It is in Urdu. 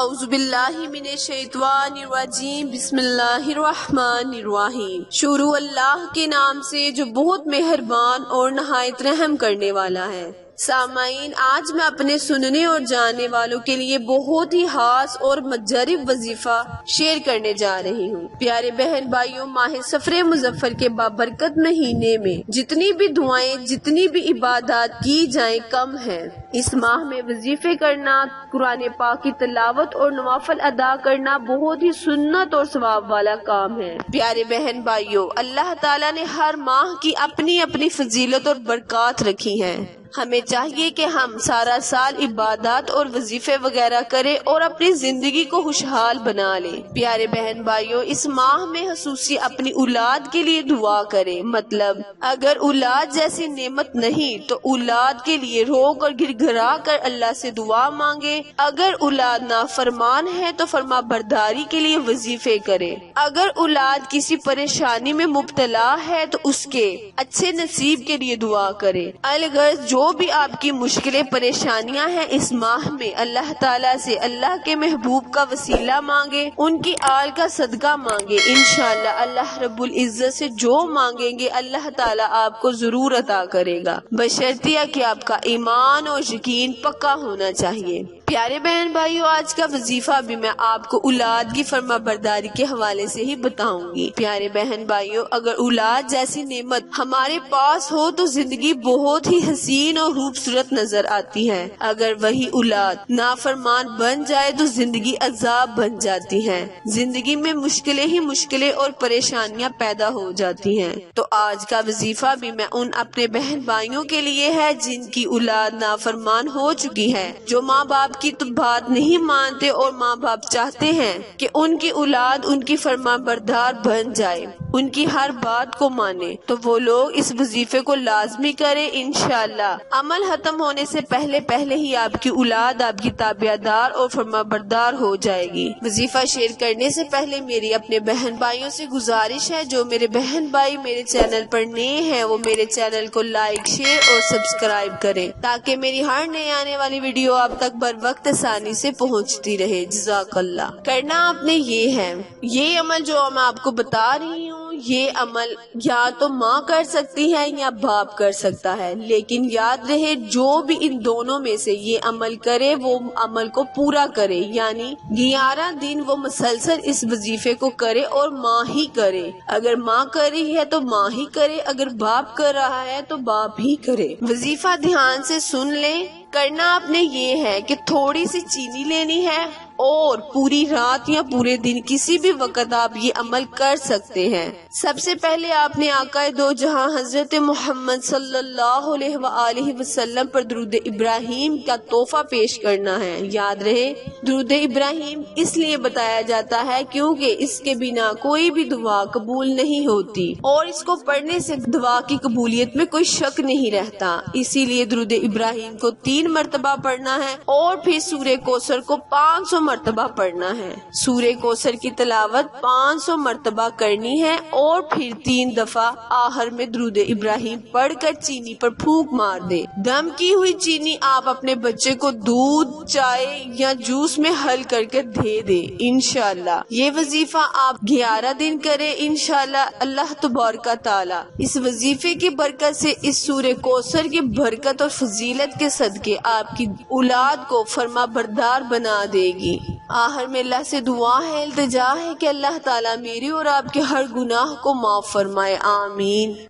اعوذ باللہ من الشیطان الرجیم، بسم اللہ الرحمن الرحیم۔ شروع اللہ کے نام سے جو بہت مہربان اور نہایت رحم کرنے والا ہے۔ سامعین، آج میں اپنے سننے اور جاننے والوں کے لیے بہت ہی خاص اور مجرب وظیفہ شیئر کرنے جا رہی ہوں۔ پیارے بہن بھائیوں، ماہ سفر مظفر کے بابرکت مہینے میں جتنی بھی دعائیں، جتنی بھی عبادات کی جائیں کم ہیں۔ اس ماہ میں وظیفے کرنا، قرآن پاک کی تلاوت اور نوافل ادا کرنا بہت ہی سنت اور ثواب والا کام ہے۔ پیارے بہن بھائیوں، اللہ تعالیٰ نے ہر ماہ کی اپنی اپنی فضیلت اور برکات رکھی ہیں۔ ہمیں چاہیے کہ ہم سارا سال عبادات اور وظیفے وغیرہ کریں اور اپنی زندگی کو خوشحال بنا لیں۔ پیارے بہن بھائیوں، اس ماہ میں خصوصی اپنی اولاد کے لیے دعا کریں۔ مطلب اگر اولاد جیسی نعمت نہیں تو اولاد کے لیے رو اور گر گھرا کر اللہ سے دعا مانگے۔ اگر اولاد نافرمان ہے تو فرما برداری کے لیے وظیفے کرے۔ اگر اولاد کسی پریشانی میں مبتلا ہے تو اس کے اچھے نصیب کے لیے دعا کرے۔ الغرض جو بھی آپ کی مشکلیں پریشانیاں ہیں، اس ماہ میں اللہ تعالیٰ سے اللہ کے محبوب کا وسیلہ مانگے، ان کی آل کا صدقہ مانگے۔ انشاءاللہ اللہ رب العزت سے جو مانگیں گے اللہ تعالیٰ آپ کو ضرور عطا کرے گا، بشرطیہ کہ آپ کا ایمان اور یقین پکا ہونا چاہیے۔ پیارے بہن بھائیو، آج کا وظیفہ بھی میں آپ کو اولاد کی فرما برداری کے حوالے سے ہی بتاؤں گی۔ پیارے بہن بھائیو، اگر اولاد جیسی نعمت ہمارے پاس ہو تو زندگی بہت ہی حسین اور خوبصورت نظر آتی ہے۔ اگر وہی اولاد نافرمان بن جائے تو زندگی عذاب بن جاتی ہے، زندگی میں مشکلیں ہی مشکلیں اور پریشانیاں پیدا ہو جاتی ہیں۔ تو آج کا وظیفہ بھی میں ان اپنے بہن بھائیوں کے لیے ہے جن کی اولاد نافرمان ہو چکی ہے، جو ماں باپ کی تو بات نہیں مانتے اور ماں باپ چاہتے ہیں کہ ان کی اولاد ان کی فرما بردار بن جائے، ان کی ہر بات کو مانے، تو وہ لوگ اس وظیفے کو لازمی کریں۔ انشاءاللہ عمل ختم ہونے سے پہلے ہی آپ کی اولاد آپ کی تابعدار اور فرما بردار ہو جائے گی۔ وظیفہ شیئر کرنے سے پہلے میری اپنے بہن بھائیوں سے گزارش ہے، جو میرے بہن بھائی میرے چینل پر نئے ہیں وہ میرے چینل کو لائک، شیئر اور سبسکرائب کریں تاکہ میری ہر نئے آنے والی ویڈیو آپ تک بر وقت آسانی سے پہنچتی رہے۔ جزاک اللہ۔ کرنا آپ نے یہ ہے، یہ عمل جو میں آپ کو بتا رہی ہوں، یہ عمل یا تو ماں کر سکتی ہے یا باپ کر سکتا ہے، لیکن یاد رہے جو بھی ان دونوں میں سے یہ عمل کرے وہ عمل کو پورا کرے، یعنی 11 دن وہ مسلسل اس وظیفے کو کرے اور ماں ہی کرے۔ اگر ماں کر رہی ہے تو ماں ہی کرے، اگر باپ کر رہا ہے تو باپ ہی کرے۔ وظیفہ دھیان سے سن لیں۔ کرنا آپ نے یہ ہے کہ تھوڑی سی چینی لینی ہے اور پوری رات یا پورے دن کسی بھی وقت آپ یہ عمل کر سکتے ہیں۔ سب سے پہلے آپ نے آقا دو جہاں حضرت محمد صلی اللہ علیہ وآلہ وسلم پر درود ابراہیم کا تحفہ پیش کرنا ہے۔ یاد رہے، درود ابراہیم اس لیے بتایا جاتا ہے کیونکہ اس کے بنا کوئی بھی دعا قبول نہیں ہوتی اور اس کو پڑھنے سے دعا کی قبولیت میں کوئی شک نہیں رہتا۔ اسی لیے درود ابراہیم کو 3 مرتبہ پڑھنا ہے اور پھر سورہ کوثر کو 500 مرتبہ پڑھنا ہے۔ سورہ کوثر کی تلاوت 500 مرتبہ کرنی ہے اور پھر 3 دفعہ آخر میں درود ابراہیم پڑھ کر چینی پر پھونک مار دے۔ دم کی ہوئی چینی آپ اپنے بچے کو دودھ، چائے یا جوس میں حل کر کے دے دے۔ انشاءاللہ یہ وظیفہ آپ 11 دن کریں۔ انشاءاللہ اللہ تبارک تعالی اس وظیفے کی برکت سے، اس سورہ کوثر کی برکت اور فضیلت کے صدقے آپ کی اولاد کو فرما بردار بنا دے گی۔ آخر میں اللہ سے دعا ہے، التجا ہے کہ اللہ تعالیٰ میری اور آپ کے ہر گناہ کو معاف فرمائے۔ آمین۔